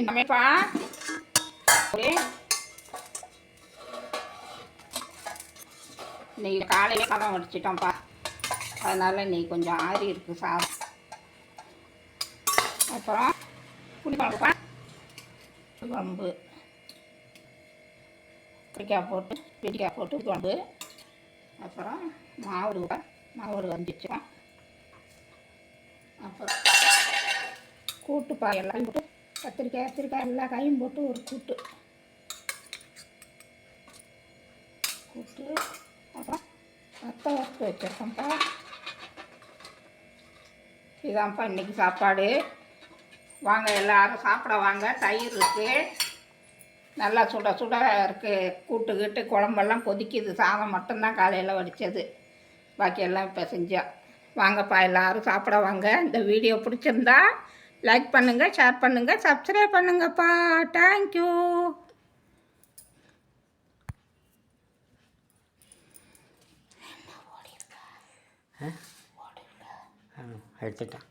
இனிமேப்பா இன்னைக்கு காலையிலே சாதம் வடிச்சிட்டோம்ப்பா. அதனால் இன்னைக்கு கொஞ்சம் ஆறி இருக்குது சாதம். அப்புறம் புளிக்குழம்புப்பா, புளிக்குழம்பு கத்திரிக்காய் போட்டு வெடிக்காய் போட்டு குழம்பு. அப்புறம் மாவு வந்துச்சோம். அப்புறம் கூட்டுப்பா எல்லாம் போட்டு கத்திரிக்காய் எல்லா காயும் போட்டு ஒரு கூட்டு. அப்புறம் வத்த வறுத்து வச்சுருக்கோம்ப்பா. இதான்ப்பா இன்றைக்கி சாப்பாடு. வாங்க எல்லோரும் சாப்பிட வாங்க. தயிர் இருக்குது, நல்லா சுட சுட இருக்குது. கூட்டு குழம்பெல்லாம் கொதிக்குது. சாதம் மட்டும்தான் காலையில் வடித்தது, பாக்கியெல்லாம் இப்போ செஞ்சோம். வாங்கப்பா எல்லோரும் சாப்பிட வாங்க. இந்த வீடியோ பிடிச்சிருந்தா லைக் பண்ணுங்கள், ஷேர் பண்ணுங்கள், சப்ஸ்கிரைப் பண்ணுங்கப்பா. தேங்க்யூ. எடுத்துட்டேன்.